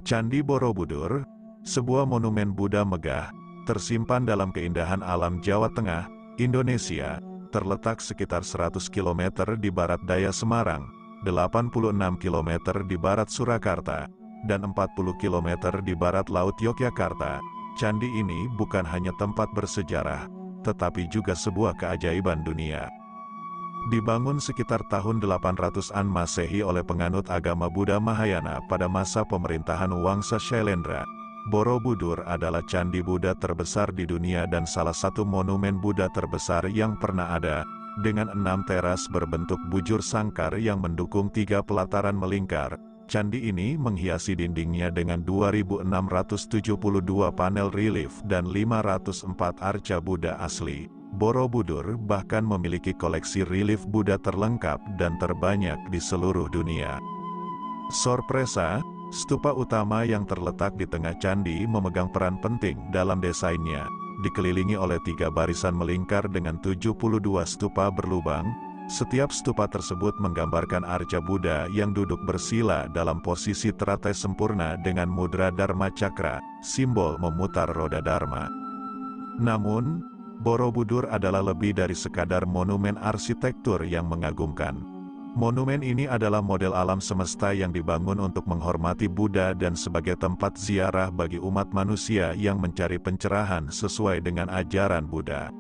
Candi Borobudur, sebuah monumen Buddha megah, tersimpan dalam keindahan alam Jawa Tengah, Indonesia, terletak sekitar 100 km di barat daya Semarang, 86 km di barat Surakarta, dan 40 km di barat Laut Yogyakarta. Candi ini bukan hanya tempat bersejarah, tetapi juga sebuah keajaiban dunia. Dibangun sekitar tahun 800-an Masehi oleh penganut agama Buddha Mahayana pada masa pemerintahan Wangsa Shailendra, Borobudur adalah candi Buddha terbesar di dunia dan salah satu monumen Buddha terbesar yang pernah ada, dengan 6 teras berbentuk bujur sangkar yang mendukung 3 pelataran melingkar. Candi ini menghiasi dindingnya dengan 2.672 panel relief dan 504 arca Buddha asli. Borobudur bahkan memiliki koleksi relief Buddha terlengkap dan terbanyak di seluruh dunia. Sorpresa, stupa utama yang terletak di tengah candi memegang peran penting dalam desainnya, dikelilingi oleh 3 barisan melingkar dengan 72 stupa berlubang. Setiap stupa tersebut menggambarkan arca Buddha yang duduk bersila dalam posisi teratai sempurna dengan mudra Dharma Cakra, simbol memutar roda Dharma. Namun, Borobudur adalah lebih dari sekadar monumen arsitektur yang mengagumkan. Monumen ini adalah model alam semesta yang dibangun untuk menghormati Buddha dan sebagai tempat ziarah bagi umat manusia yang mencari pencerahan sesuai dengan ajaran Buddha.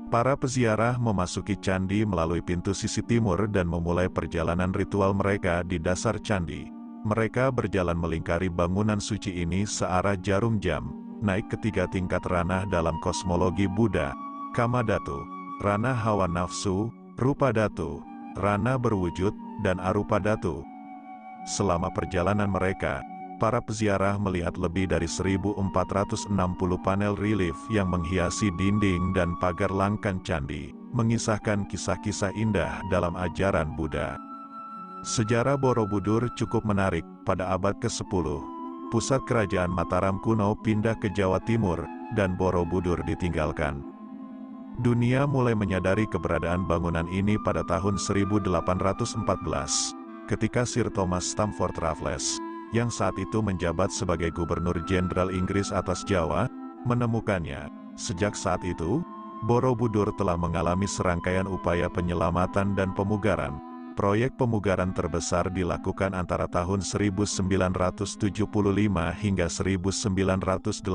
Para peziarah memasuki candi melalui pintu sisi timur dan memulai perjalanan ritual mereka di dasar candi. Mereka berjalan melingkari bangunan suci ini searah jarum jam, naik ke 3 tingkat ranah dalam kosmologi Buddha: Kama Dhatu, ranah hawa nafsu, Rupa Dhatu, ranah berwujud, dan Arupa Dhatu. Selama perjalanan mereka, para peziarah melihat lebih dari 1.460 panel relief yang menghiasi dinding dan pagar langkan candi, mengisahkan kisah-kisah indah dalam ajaran Buddha. Sejarah Borobudur cukup menarik. Pada abad ke-10, pusat kerajaan Mataram kuno pindah ke Jawa Timur, dan Borobudur ditinggalkan. Dunia mulai menyadari keberadaan bangunan ini pada tahun 1814, ketika Sir Thomas Stamford Raffles, yang saat itu menjabat sebagai Gubernur Jenderal Inggris atas Jawa, menemukannya. Sejak saat itu, Borobudur telah mengalami serangkaian upaya penyelamatan dan pemugaran. Proyek pemugaran terbesar dilakukan antara tahun 1975 hingga 1982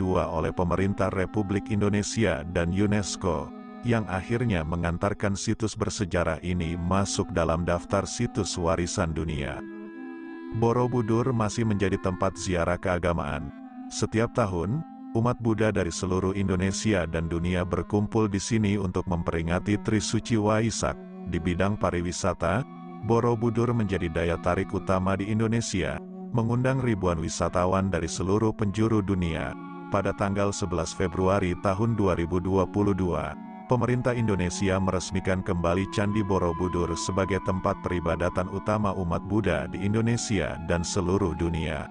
oleh pemerintah Republik Indonesia dan UNESCO, yang akhirnya mengantarkan situs bersejarah ini masuk dalam daftar situs warisan dunia. Borobudur masih menjadi tempat ziarah keagamaan. Setiap tahun, umat Buddha dari seluruh Indonesia dan dunia berkumpul di sini untuk memperingati Trisuci Waisak. Di bidang pariwisata, Borobudur menjadi daya tarik utama di Indonesia, mengundang ribuan wisatawan dari seluruh penjuru dunia. Pada tanggal 11 Februari tahun 2022, pemerintah Indonesia meresmikan kembali Candi Borobudur sebagai tempat peribadatan utama umat Buddha di Indonesia dan seluruh dunia.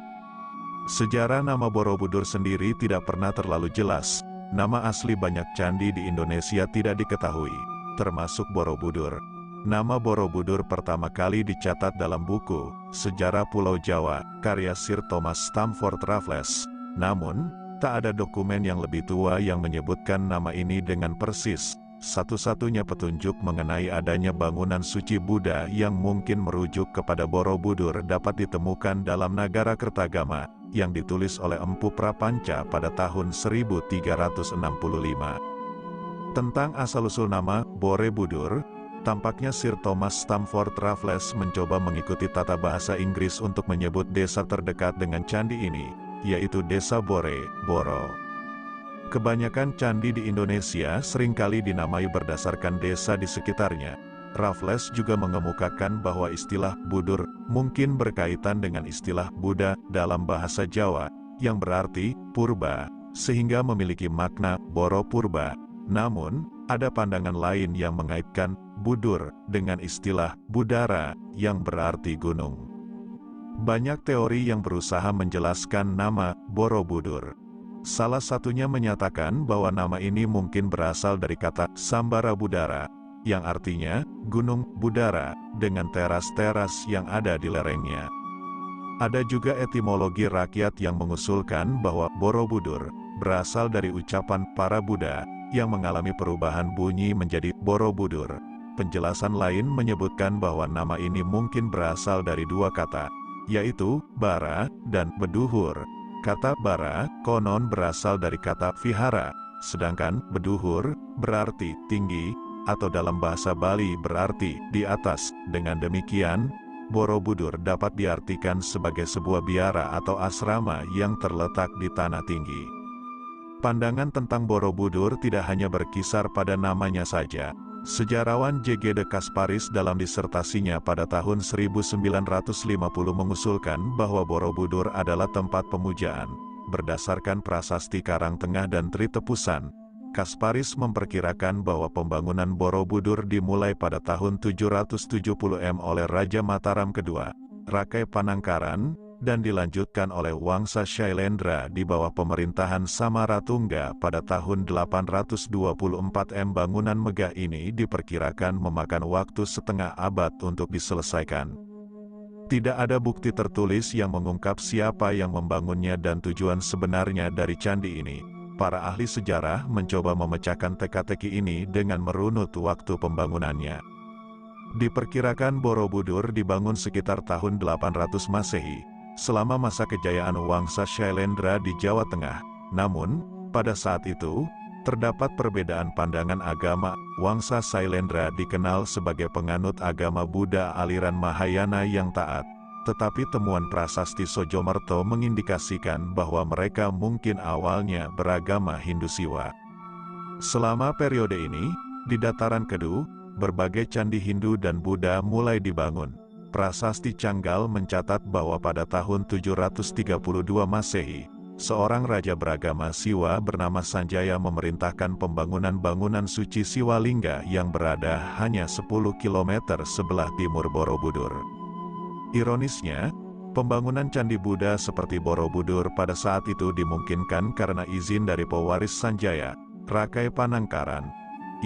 Sejarah nama Borobudur sendiri tidak pernah terlalu jelas. Nama asli banyak candi di Indonesia tidak diketahui, termasuk Borobudur. Nama Borobudur pertama kali dicatat dalam buku Sejarah Pulau Jawa, karya Sir Thomas Stamford Raffles. Namun, tak ada dokumen yang lebih tua yang menyebutkan nama ini dengan persis. Satu-satunya petunjuk mengenai adanya bangunan suci Buddha yang mungkin merujuk kepada Borobudur dapat ditemukan dalam Nagarakertagama, yang ditulis oleh Empu Prapanca pada tahun 1365. Tentang asal-usul nama Borobudur, tampaknya Sir Thomas Stamford Raffles mencoba mengikuti tata bahasa Inggris untuk menyebut desa terdekat dengan candi ini, yaitu Desa Bore, Boro. Kebanyakan candi di Indonesia seringkali dinamai berdasarkan desa di sekitarnya. Raffles juga mengemukakan bahwa istilah Budur mungkin berkaitan dengan istilah Buddha dalam bahasa Jawa, yang berarti purba, sehingga memiliki makna Boro Purba. Namun, ada pandangan lain yang mengaitkan Budur dengan istilah Budara, yang berarti gunung. Banyak teori yang berusaha menjelaskan nama Borobudur. Salah satunya menyatakan bahwa nama ini mungkin berasal dari kata Sambara Budara, yang artinya gunung Budara, dengan teras-teras yang ada di lerengnya. Ada juga etimologi rakyat yang mengusulkan bahwa Borobudur berasal dari ucapan para Buddha yang mengalami perubahan bunyi menjadi Borobudur. Penjelasan lain menyebutkan bahwa nama ini mungkin berasal dari dua kata, yaitu bara dan beduhur. Kata bara konon berasal dari kata vihara, sedangkan beduhur berarti tinggi, atau dalam bahasa Bali berarti di atas. Dengan demikian, Borobudur dapat diartikan sebagai sebuah biara atau asrama yang terletak di tanah tinggi. Pandangan tentang Borobudur tidak hanya berkisar pada namanya saja. Sejarawan J.G. de Kasparis dalam disertasinya pada tahun 1950 mengusulkan bahwa Borobudur adalah tempat pemujaan. Berdasarkan prasasti Karangtengah dan Tritepusan, Kasparis memperkirakan bahwa pembangunan Borobudur dimulai pada tahun 770 oleh Raja Mataram II, Rakai Panangkaran, dan dilanjutkan oleh Wangsa Shailendra di bawah pemerintahan Samaratungga pada tahun 824 Bangunan megah ini diperkirakan memakan waktu setengah abad untuk diselesaikan. Tidak ada bukti tertulis yang mengungkap siapa yang membangunnya dan tujuan sebenarnya dari candi ini. Para ahli sejarah mencoba memecahkan teka-teki ini dengan merunut waktu pembangunannya. Diperkirakan Borobudur dibangun sekitar tahun 800 Masehi, selama masa kejayaan Wangsa Shailendra di Jawa Tengah. Namun, pada saat itu, terdapat perbedaan pandangan agama. Wangsa Shailendra dikenal sebagai penganut agama Buddha aliran Mahayana yang taat. Tetapi temuan prasasti Sojomerto mengindikasikan bahwa mereka mungkin awalnya beragama Hindu Siwa. Selama periode ini, di dataran Kedu, berbagai candi Hindu dan Buddha mulai dibangun. Prasasti Canggal mencatat bahwa pada tahun 732 Masehi, seorang raja beragama Siwa bernama Sanjaya memerintahkan pembangunan bangunan suci Siwalingga yang berada hanya 10 km sebelah timur Borobudur. Ironisnya, pembangunan candi Buddha seperti Borobudur pada saat itu dimungkinkan karena izin dari pewaris Sanjaya, Rakai Panangkaran.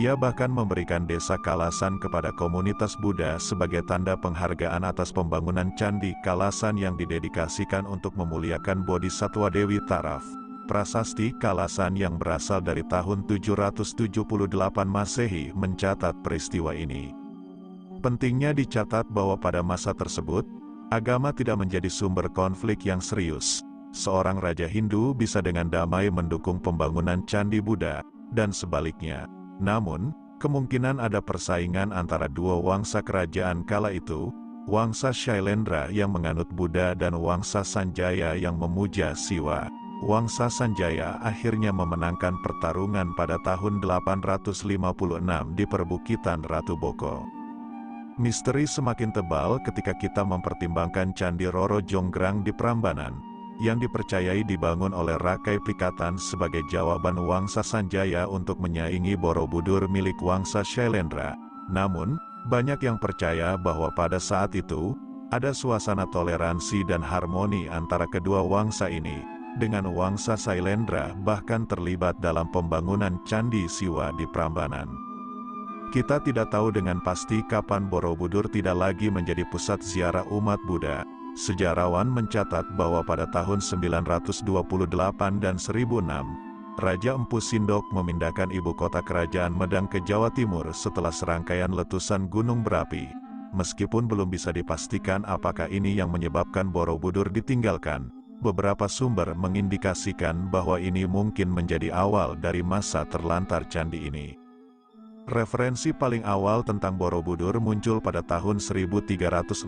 Ia bahkan memberikan desa Kalasan kepada komunitas Buddha sebagai tanda penghargaan atas pembangunan candi Kalasan yang didedikasikan untuk memuliakan Bodhisatwa Dewi Taraf. Prasasti Kalasan yang berasal dari tahun 778 Masehi mencatat peristiwa ini. Pentingnya dicatat bahwa pada masa tersebut, agama tidak menjadi sumber konflik yang serius. Seorang raja Hindu bisa dengan damai mendukung pembangunan candi Buddha, dan sebaliknya. Namun, kemungkinan ada persaingan antara dua wangsa kerajaan kala itu, Wangsa Shailendra yang menganut Buddha dan Wangsa Sanjaya yang memuja Siwa. Wangsa Sanjaya akhirnya memenangkan pertarungan pada tahun 856 di perbukitan Ratu Boko. Misteri semakin tebal ketika kita mempertimbangkan Candi Roro Jonggrang di Prambanan, yang dipercayai dibangun oleh Rakai Pikatan sebagai jawaban Wangsa Sanjaya untuk menyaingi Borobudur milik Wangsa Shailendra. Namun, banyak yang percaya bahwa pada saat itu, ada suasana toleransi dan harmoni antara kedua wangsa ini, dengan Wangsa Shailendra bahkan terlibat dalam pembangunan Candi Siwa di Prambanan. Kita tidak tahu dengan pasti kapan Borobudur tidak lagi menjadi pusat ziarah umat Buddha. Sejarawan mencatat bahwa pada tahun 928 dan 1006, Raja Empu Sindok memindahkan ibu kota kerajaan Medang ke Jawa Timur setelah serangkaian letusan gunung berapi. Meskipun belum bisa dipastikan apakah ini yang menyebabkan Borobudur ditinggalkan, beberapa sumber mengindikasikan bahwa ini mungkin menjadi awal dari masa terlantar candi ini. Referensi paling awal tentang Borobudur muncul pada tahun 1365,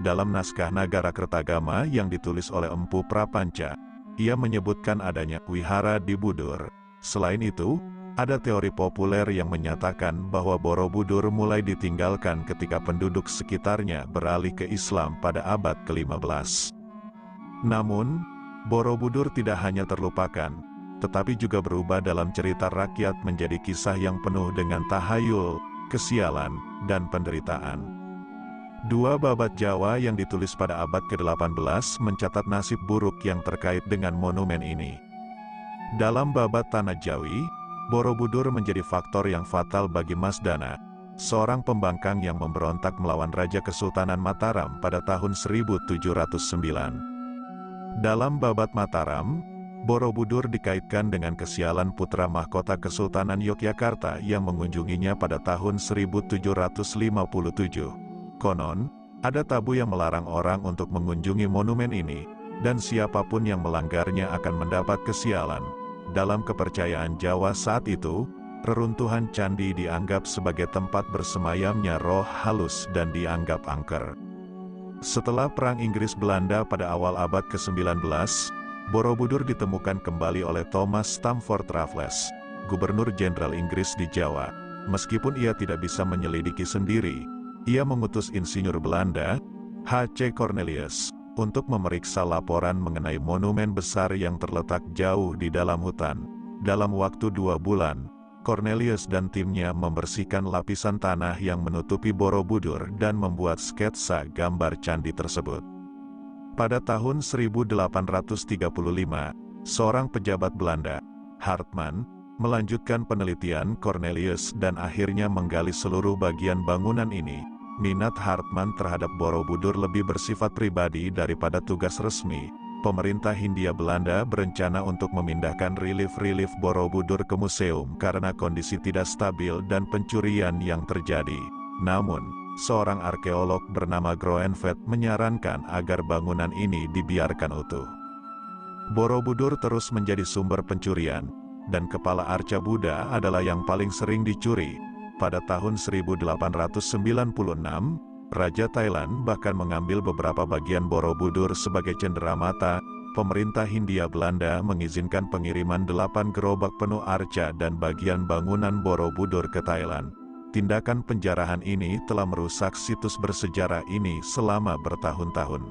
dalam naskah Nagarakretagama yang ditulis oleh Empu Prapanca. Ia menyebutkan adanya wihara di Budur. Selain itu, ada teori populer yang menyatakan bahwa Borobudur mulai ditinggalkan ketika penduduk sekitarnya beralih ke Islam pada abad ke-15. Namun, Borobudur tidak hanya terlupakan, tetapi juga berubah dalam cerita rakyat menjadi kisah yang penuh dengan tahayul, kesialan, dan penderitaan. Dua babat Jawa yang ditulis pada abad ke-18 mencatat nasib buruk yang terkait dengan monumen ini. Dalam babat Tanah Jawi, Borobudur menjadi faktor yang fatal bagi Masdana, seorang pembangkang yang memberontak melawan Raja Kesultanan Mataram pada tahun 1709. Dalam Babat Mataram, Borobudur dikaitkan dengan kesialan putra mahkota Kesultanan Yogyakarta yang mengunjunginya pada tahun 1757. Konon, ada tabu yang melarang orang untuk mengunjungi monumen ini, dan siapapun yang melanggarnya akan mendapat kesialan. Dalam kepercayaan Jawa saat itu, reruntuhan candi dianggap sebagai tempat bersemayamnya roh halus dan dianggap angker. Setelah Perang Inggris-Belanda pada awal abad ke-19, Borobudur ditemukan kembali oleh Thomas Stamford Raffles, Gubernur Jenderal Inggris di Jawa. Meskipun ia tidak bisa menyelidiki sendiri, ia mengutus insinyur Belanda, H.C. Cornelius, untuk memeriksa laporan mengenai monumen besar yang terletak jauh di dalam hutan. Dalam waktu 2 bulan, Cornelius dan timnya membersihkan lapisan tanah yang menutupi Borobudur dan membuat sketsa gambar candi tersebut. Pada tahun 1835, seorang pejabat Belanda, Hartman, melanjutkan penelitian Cornelius dan akhirnya menggali seluruh bagian bangunan ini. Minat Hartman terhadap Borobudur lebih bersifat pribadi daripada tugas resmi. Pemerintah Hindia Belanda berencana untuk memindahkan relief-relief Borobudur ke museum karena kondisi tidak stabil dan pencurian yang terjadi. Namun, seorang arkeolog bernama Groenvedt menyarankan agar bangunan ini dibiarkan utuh. Borobudur terus menjadi sumber pencurian, dan kepala arca Buddha adalah yang paling sering dicuri. Pada tahun 1896, Raja Thailand bahkan mengambil beberapa bagian Borobudur sebagai cenderamata. Pemerintah Hindia Belanda mengizinkan pengiriman 8 gerobak penuh arca dan bagian bangunan Borobudur ke Thailand. Tindakan penjarahan ini telah merusak situs bersejarah ini selama bertahun-tahun.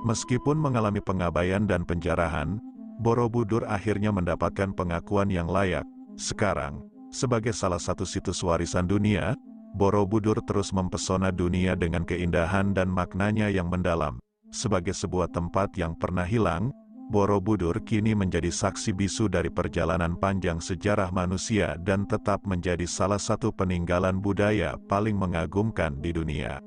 Meskipun mengalami pengabaian dan penjarahan, Borobudur akhirnya mendapatkan pengakuan yang layak. Sekarang, sebagai salah satu situs warisan dunia, Borobudur terus mempesona dunia dengan keindahan dan maknanya yang mendalam. Sebagai sebuah tempat yang pernah hilang, Borobudur kini menjadi saksi bisu dari perjalanan panjang sejarah manusia dan tetap menjadi salah satu peninggalan budaya paling mengagumkan di dunia.